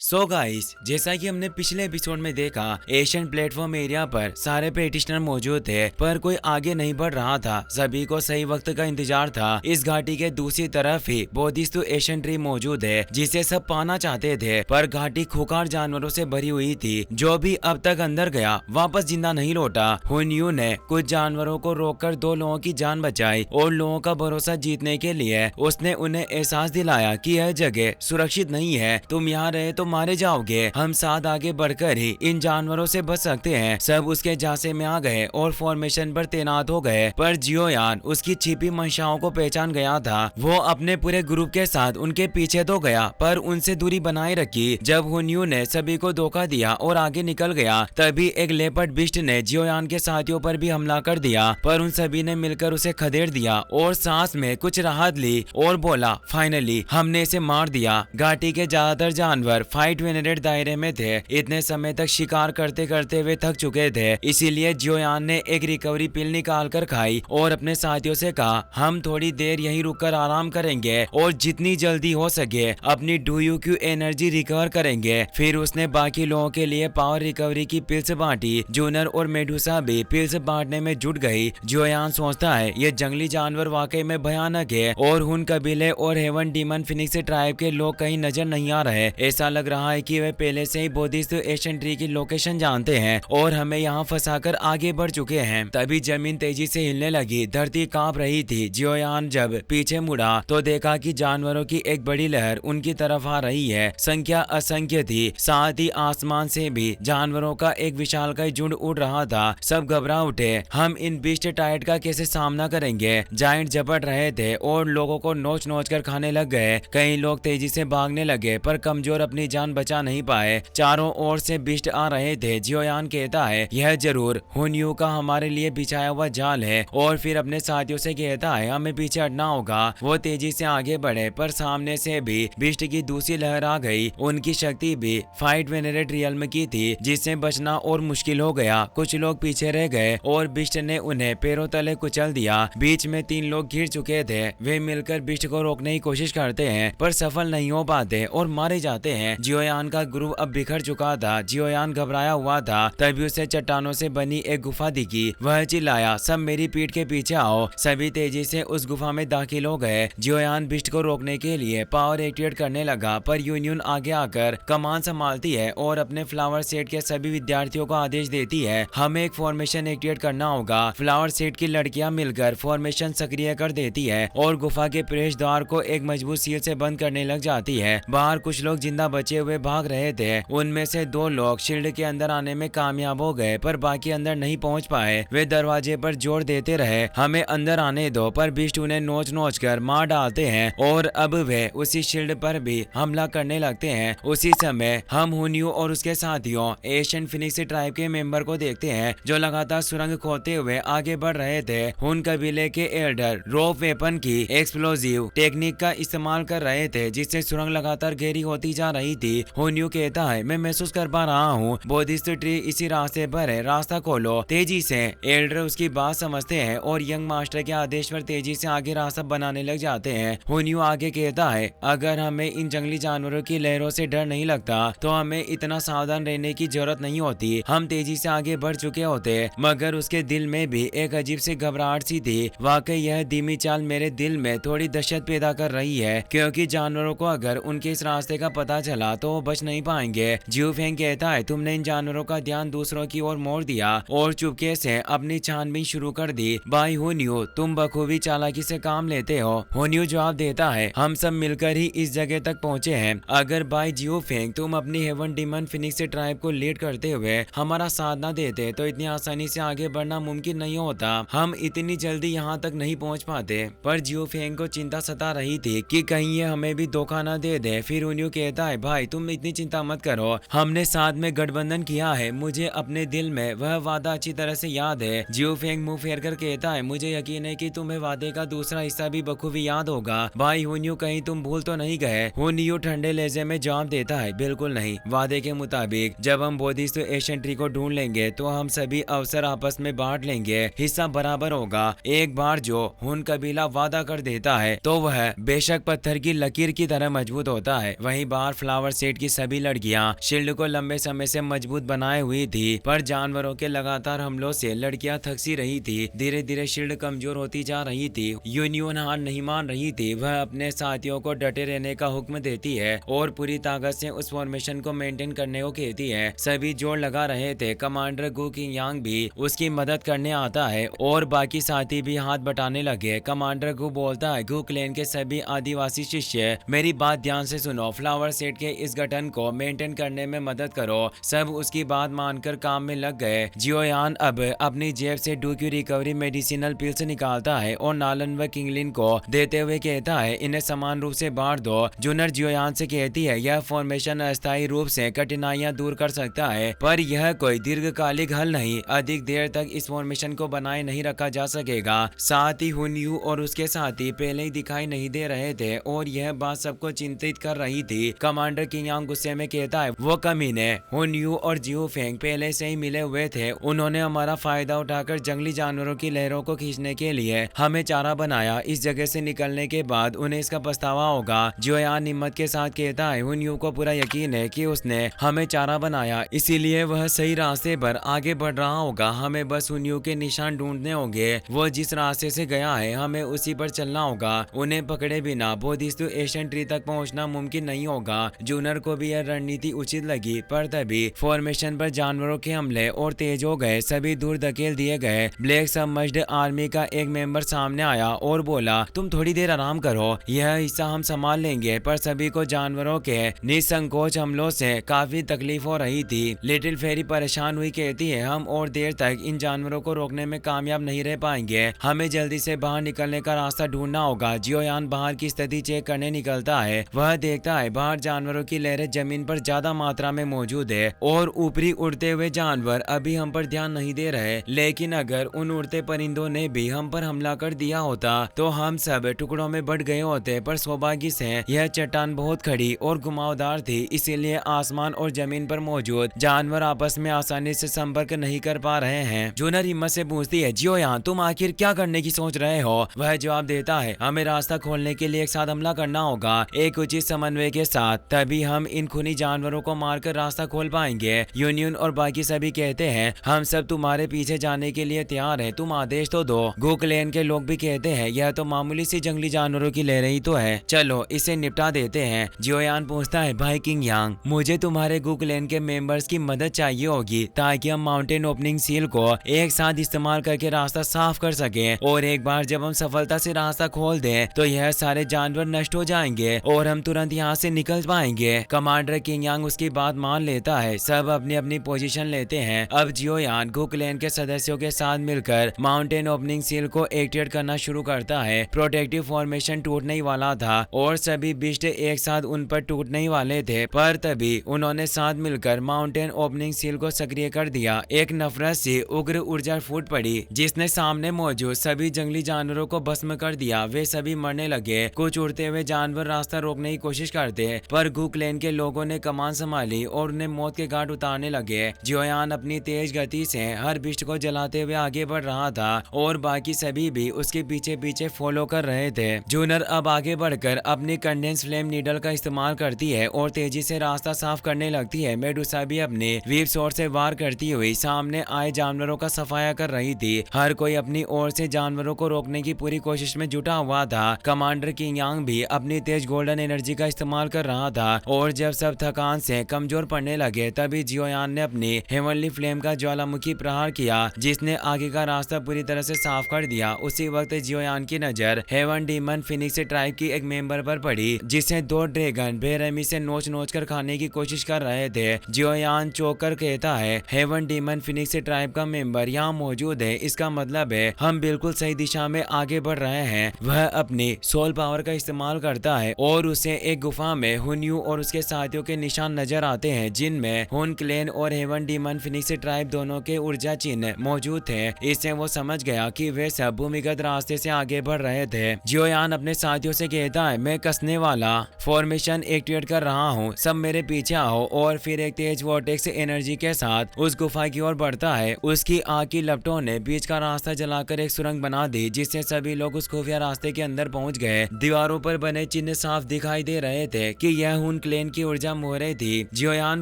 So guys, जैसा कि हमने पिछले एपिसोड में देखा, एशियन प्लेटफॉर्म एरिया पर सारे पेटिशनर मौजूद थे पर कोई आगे नहीं बढ़ रहा था। सभी को सही वक्त का इंतजार था। इस घाटी के दूसरी तरफ ही बोधिस्तु एशियन ट्री मौजूद है जिसे सब पाना चाहते थे, पर घाटी खूंखार जानवरों से भरी हुई थी। जो भी अब तक अंदर गया वापस जिंदा नहीं लौटा। हुनयू ने कुछ जानवरों को रोककर 2 लोगों की जान बचाई और लोगों का भरोसा जीतने के लिए उसने उन्हें एहसास दिलाया कि यह जगह सुरक्षित नहीं है, तुम यहाँ रहे तो मारे जाओगे। हम साथ आगे बढ़कर ही इन जानवरों से बच सकते हैं। सब उसके झांसे में आ गए और फॉर्मेशन पर तैनात हो गए, पर जियोयान उसकी छिपी मंशाओं को पहचान गया था। वो अपने पूरे ग्रुप के साथ उनके पीछे तो गया पर उनसे दूरी बनाए रखी। जब हुनयू ने सभी को धोखा दिया और आगे निकल गया, तभी एक लेपर्ड बिस्ट ने जियोयान के साथियों पर भी हमला कर दिया, पर उन सभी ने मिलकर उसे खदेड़ दिया और सांस में कुछ राहत ली और बोला, फाइनली हमने इसे मार दिया। घाटी के ज्यादातर जानवर फाइट वेनेटेड दायरे में थे। इतने समय तक शिकार करते करते वे थक चुके थे, इसीलिए जियोयान ने एक रिकवरी पिल निकाल कर खाई और अपने साथियों से कहा, हम थोड़ी देर यहीं रुककर आराम करेंगे और जितनी जल्दी हो सके अपनी डूयूक्यू एनर्जी रिकवर करेंगे। फिर उसने बाकी लोगों के लिए पावर रिकवरी की पिल्स बांटी। जूनर और मेडुसा भी पिल्स बांटने में जुट गई। जियोयान सोचता है ये जंगली जानवर वाकई में भयानक है और हुन कबीले और हेवन डीमन फिनिक्स ट्राइब के लोग कहीं नजर नहीं आ रहे। ऐसा लग रहा है कि वे पहले से ही बोधिस्तु एशियन ट्री की लोकेशन जानते हैं और हमें यहाँ फंसाकर आगे बढ़ चुके हैं। तभी जमीन तेजी से हिलने लगी, धरती कांप रही थी। जियोयान जब पीछे मुड़ा तो देखा कि जानवरों की एक बड़ी लहर उनकी तरफ आ रही है। संख्या असंख्य थी, साथ ही आसमान से भी जानवरों का एक विशालकाय झुंड उड़ रहा था। सब घबरा उठे, हम इन बीस्ट टाइड का कैसे सामना करेंगे। जायंट झपट रहे थे और लोगों को नोच नोच कर खाने लग गए। कई लोग तेजी से भागने लगे पर कमजोर अपनी जान बचा नहीं पाए। चारों ओर से बिस्ट आ रहे थे। जियोयान कहता है, यह जरूर हुनयू का हमारे लिए बिछाया हुआ जाल है, और फिर अपने साथियों से कहता है हमें पीछे हटना होगा। वो तेजी से आगे बढ़े पर सामने से भी बिस्ट की दूसरी लहर आ गई। उनकी शक्ति भी फाइट वेनेटेड रियल्म की थी, जिससे बचना और मुश्किल हो गया। कुछ लोग पीछे रह गए और बिस्ट ने उन्हें पैरों तले कुचल दिया। बीच में 3 लोग घिर चुके थे। वे मिलकर बिस्ट को रोकने की कोशिश करते हैं पर सफल नहीं हो पाते और मारे जाते हैं। जियोयान का ग्रुप अब बिखर चुका था। जियोयान घबराया हुआ था। तभी उसे चट्टानों से बनी एक गुफा दिखी। वह चिल्लाया, सब मेरी पीठ के पीछे आओ। सभी तेजी से उस गुफा में दाखिल हो गए। जियोयान बिस्ट को रोकने के लिए पावर एक्टिवेट करने लगा, पर यूनियन आगे आकर कमान संभालती है और अपने फ्लावर सेट के सभी विद्यार्थियों को आदेश देती है, हमें एक फॉर्मेशन एक्टिवेट करना होगा। फ्लावर सेट की लड़कियां मिलकर फॉर्मेशन सक्रिय कर देती है और गुफा के प्रवेश द्वार को एक मजबूत सील से बंद करने लग जाती है। बाहर कुछ लोग जिंदा बचे हुए भाग रहे थे। उनमें से 2 लोग शील्ड के अंदर आने में कामयाब हो गए, पर बाकी अंदर नहीं पहुंच पाए। वे दरवाजे पर जोर देते रहे, हमें अंदर आने दो, पर बिस्ट उन्हें नोच नोच कर मार डालते हैं और अब वे उसी शील्ड पर भी हमला करने लगते हैं। उसी समय हम हुनयू और उसके साथियों एशियन फिनिक्स ट्राइब के मेंबर को देखते हैं जो लगातार सुरंग खोदते हुए आगे बढ़ रहे थे। हुन कबीले के एल्डर रोप वेपन की एक्सप्लोजिव टेक्निक का इस्तेमाल कर रहे थे, जिससे सुरंग लगातार गहरी होती जा रही थी। हुनयू कहता है, मैं महसूस कर पा रहा हूँ बोधिस्तु ट्री इसी रास्ते पर है, रास्ता खोलो तेजी से। एल्डर उसकी बात समझते हैं और यंग मास्टर के आदेश पर तेजी से आगे रास्ता बनाने लग जाते हैं। हुनयू आगे कहता है, अगर हमें इन जंगली जानवरों की लहरों से डर नहीं लगता तो हमें इतना सावधान रहने की जरूरत नहीं होती। हम तेजी से आगे बढ़ चुके होते। मगर उसके दिल में भी एक अजीब सी घबराहट सी थी। वाकई यह धीमी चाल मेरे दिल में थोड़ी दहशत पैदा कर रही है, क्योंकि जानवरों को अगर उनके इस रास्ते का पता चला तो वो बच नहीं पाएंगे। जियो फेंग कहता है, तुमने इन जानवरों का ध्यान दूसरों की ओर मोड़ दिया और चुपके से अपनी छानबीन शुरू कर दी। भाई हुनयू, तुम बखूबी चालाकी से काम लेते हो। हुनयू जवाब देता है, हम सब मिलकर ही इस जगह तक पहुंचे हैं। अगर भाई जियो फेंग तुम अपनी हेवन डीमन फिनिक्स ट्राइब को लीड करते हुए हमारा साथ न देते तो इतनी आसानी से आगे बढ़ना मुमकिन नहीं होता। हम इतनी जल्दी यहाँ तक नहीं पहुँच पाते। पर जियो फेंग को चिंता सता रही थी कि कहीं ये हमें भी धोखा न दे दे। फिर हुनयू कहता है, भाई तुम इतनी चिंता मत करो, हमने साथ में गठबंधन किया है। मुझे अपने दिल में वह वादा अच्छी तरह से याद है। जियो फेंग मुंह फेर कर कहता है, मुझे यकीन है कि तुम्हें वादे का दूसरा हिस्सा भी बखूबी याद होगा। भाई हुनयू, कहीं तुम भूल तो नहीं गए। हुनयू ठंडे लहजे में जवाब देता है, बिल्कुल नहीं। वादे के मुताबिक जब हम बोधिस्तु एशियन ट्री को ढूंढ लेंगे तो हम सभी अवसर आपस में बांट लेंगे, हिस्सा बराबर होगा। एक बार जो हुन कबीला वादा कर देता है तो वह बेशक पत्थर की लकीर की तरह मजबूत होता है। वहीं बाहर फ्लावर सेट की सभी लड़कियां शील्ड को लंबे समय से मजबूत बनाए हुई थी, पर जानवरों के लगातार हमलों से लड़कियां थक सी रही थी। धीरे धीरे शील्ड कमजोर होती जा रही थी। यूनियन हार नहीं मान रही थी। वह अपने साथियों को डटे रहने का हुक्म देती है और पूरी ताकत से उस फॉर्मेशन को मेंटेन करने को कहती है। सभी जोर लगा रहे थे। कमांडर गु किंग यांग भी उसकी मदद करने आता है और बाकी साथी भी हाथ बटाने लगे। कमांडर गु बोलता है, गु क्लैन के सभी आदिवासी शिष्य मेरी बात ध्यान से सुनो। फ्लावर सेट के इस गठन को मेंटेन करने में मदद करो। सब उसकी बात मानकर काम में लग गए। जियोयान अब अपनी जेब से डू की रिकवरी मेडिसिनल पिल्स निकालता है और नालन व किंगलिन को देते हुए कहता है, इन्हें समान रूप से बांट दो। जूनर जियोयान से कहती है, यह फॉर्मेशन अस्थायी रूप से कठिनाइयां दूर कर सकता है, पर यह कोई दीर्घकालिक हल नहीं। अधिक देर तक इस फॉर्मेशन को बनाए नहीं रखा जा सकेगा। साथ ही हुनयू और उसके साथी पहले ही दिखाई नहीं दे रहे थे और यह बात सबको चिंतित कर रही थी। कमांडर किंग यांग गुस्से में कहता है, वो कमीने हुनयू और जियो फेंग पहले से ही मिले हुए थे। उन्होंने हमारा फायदा उठाकर जंगली जानवरों की लहरों को खींचने के लिए हमें चारा बनाया। इस जगह से निकलने के बाद उन्हें इसका पछतावा होगा। जियोयान हिम्मत के साथ कहता है, हुनयू को पूरा यकीन है कि उसने हमें चारा बनाया, इसीलिए वह सही रास्ते पर आगे बढ़ रहा होगा। हमें बस हुनयू के निशान ढूंढने होंगे। वो जिस रास्ते से गया है हमें उसी पर चलना होगा। उन्हें पकड़े बिना बोधिसत्व एशियन ट्री तक पहुंचना मुमकिन नहीं होगा। जूनर को भी यह रणनीति उचित लगी, पर तभी फॉर्मेशन पर जानवरों के हमले और तेज हो गए। सभी दूर धकेल दिए गए। ब्लैक सबमर्ज्ड आर्मी का एक मेंबर सामने आया और बोला, तुम थोड़ी देर आराम करो, यह हिस्सा हम संभाल लेंगे। पर सभी को जानवरों के निसंकोच हमलों से काफी तकलीफ हो रही थी। लिटिल फेरी परेशान हुई कहती है, हम और देर तक इन जानवरों को रोकने में कामयाब नहीं रह पाएंगे। हमें जल्दी से बाहर निकलने का रास्ता ढूंढना होगा। जियोयान बाहर की स्थिति चेक करने निकलता है। वह देखता है बाहर जानवरों की लहरें जमीन पर ज्यादा मात्रा में मौजूद है और ऊपरी उड़ते हुए जानवर अभी हम पर ध्यान नहीं दे रहे। लेकिन अगर उन उड़ते परिंदों ने भी हम पर हमला कर दिया होता तो हम सब टुकड़ों में बढ़ गए होते। पर सौभाग्य से यह चट्टान बहुत खड़ी और घुमावदार थी, इसीलिए आसमान और जमीन पर मौजूद जानवर आपस में आसानी से संपर्क नहीं कर पा रहे हैं। जूनर हिम्मत से पूछती है, जियोयान तुम आखिर क्या करने की सोच रहे हो? वह जवाब देता है, हमें रास्ता खोलने के लिए एक साथ हमला करना होगा, एक उचित समन्वय के साथ। तभी हम इन खूनी जानवरों को मारकर रास्ता खोल पाएंगे। यूनियन और बाकी सभी कहते हैं, हम सब तुम्हारे पीछे जाने के लिए तैयार हैं, तुम आदेश तो दो। गु क्लैन के लोग भी कहते हैं, यह तो मामूली सी जंगली जानवरों की लहरें ही तो है, चलो इसे निपटा देते हैं। जियोयान पूछता है, भाई किंग यांग, मुझे तुम्हारे गु क्लैन के मेंबर्स की मदद चाहिए होगी ताकि हम माउंटेन ओपनिंग सील को एक साथ इस्तेमाल करके रास्ता साफ कर सकें, और एक बार जब हम सफलता से रास्ता खोल दें तो यह सारे जानवर नष्ट हो जाएंगे और हम तुरंत यहाँ से निकल पाएंगे। कमांडर किंग यांग उसकी बात मान लेता है। सब अपनी अपनी पोजीशन लेते हैं। अब जियोयान गु क्लैन के सदस्यों के साथ मिलकर माउंटेन ओपनिंग सील को एक्टिवेट करना शुरू करता है। प्रोटेक्टिव फॉर्मेशन टूटने ही वाला था और सभी बिस्ट एक साथ उन पर टूटने ही वाले थे, पर तभी उन्होंने साथ मिलकर माउंटेन ओपनिंग सील को सक्रिय कर दिया। एक नफरत से उग्र ऊर्जा फूट पड़ी जिसने सामने मौजूद सभी जंगली जानवरों को भस्म कर दिया। वे सभी मरने लगे। कुछ उड़ते हुए जानवर रास्ता रोकने की कोशिश करते, पर गु क्लैन के लोगों ने कमान संभाली और उन्हें मौत के घाट उतारने लगे। जियोयान अपनी तेज गति से हर बिस्ट को जलाते हुए आगे बढ़ रहा था और बाकी सभी भी उसके पीछे पीछे फॉलो कर रहे थे। जूनर अब आगे बढ़कर अपनी कंडेंस फ्लेम नीडल का इस्तेमाल करती है और तेजी से रास्ता साफ करने लगती है। मेडुसा भी अपने वीप शॉट से वार करती हुई सामने आए जानवरों का सफाया कर रही थी। हर कोई अपनी ओर से जानवरों को रोकने की पूरी कोशिश में जुटा हुआ था। कमांडर किंग यांग भी अपनी तेज गोल्डन एनर्जी का इस्तेमाल कर रहा था और जब सब थकान से कमजोर पड़ने लगे तभी जियोयान ने अपनी हेवनली फ्लेम का ज्वालामुखी प्रहार किया जिसने आगे का रास्ता पूरी तरह से साफ कर दिया। उसी वक्त जियोयान की नजर हेवन डीमन फिनिक्स ट्राइब की एक मेंबर पर पड़ी जिसे दो ड्रैगन बेरहमी से नोच नोच कर खाने की कोशिश कर रहे थे। जियोयान चौंक कर कहता है, हेवन डीमन फिनिक्स ट्राइब का मेंबर यहाँ मौजूद है, इसका मतलब है हम बिल्कुल सही दिशा में आगे बढ़ रहे हैं। वह अपनी सोल पावर का इस्तेमाल करता है और उसे एक गुफा में हुनयू और उसके साथियों के निशान नजर आते हैं जिनमें हुन क्लैन और हेवन डीमन फिनिक्स ट्राइब दोनों के ऊर्जा चिन्ह मौजूद थे। इससे वो समझ गया कि वे सब भूमिगत रास्ते से आगे बढ़ रहे थे। जियोयान अपने साथियों से कहता है, मैं कसने वाला फॉर्मेशन एक्टिवेट कर रहा हूँ, सब मेरे पीछे आओ। और फिर एक तेज वोर्टेक्स एनर्जी के साथ उस गुफा की ओर बढ़ता है। उसकी आग की लपटों ने बीच का रास्ता जलाकर एक सुरंग बना दी जिससे सभी लोग उस खुफिया रास्ते के अंदर पहुंच गए। दीवारों पर बने चिन्ह साफ दिखाई दे रहे थे कि यह हुन उन क्लेन की ऊर्जा मोह रही थी। जियोयान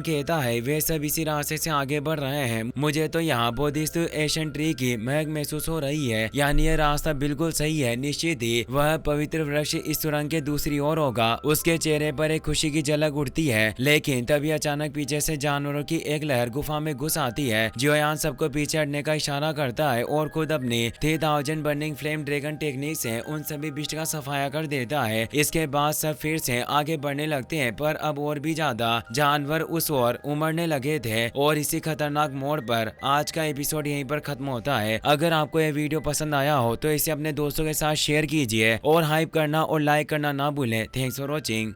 कहता है वे सब इसी रास्ते से आगे बढ़ रहे हैं। मुझे तो यहाँ बोधिस्थ एशियन ट्री की महक महसूस हो रही है, यानी यह रास्ता बिल्कुल सही है। निश्चित ही वह पवित्र वृक्ष इस सुरंग के दूसरी ओर होगा। उसके चेहरे पर एक खुशी की झलक उठती है, लेकिन तभी अचानक पीछे से जानवरों की एक लहर गुफा में घुस आती है। जियोयान सबको पीछे हटने का इशारा करता है और खुद अपनी 3000 बर्निंग फ्लेम ड्रैगन टेक्निक से उन सभी बिस्ट का सफाया कर देता है। इसके बाद सब फिर से आगे बढ़ने लगते हैं, पर अब और भी ज्यादा जानवर उस ओर उमड़ने लगे थे। और इसी खतरनाक मोड़ पर आज का एपिसोड यहीं पर खत्म होता है। अगर आपको यह वीडियो पसंद आया हो तो इसे अपने दोस्तों के साथ शेयर कीजिए और हाइप करना और लाइक करना ना भूलें। Thanks for watching.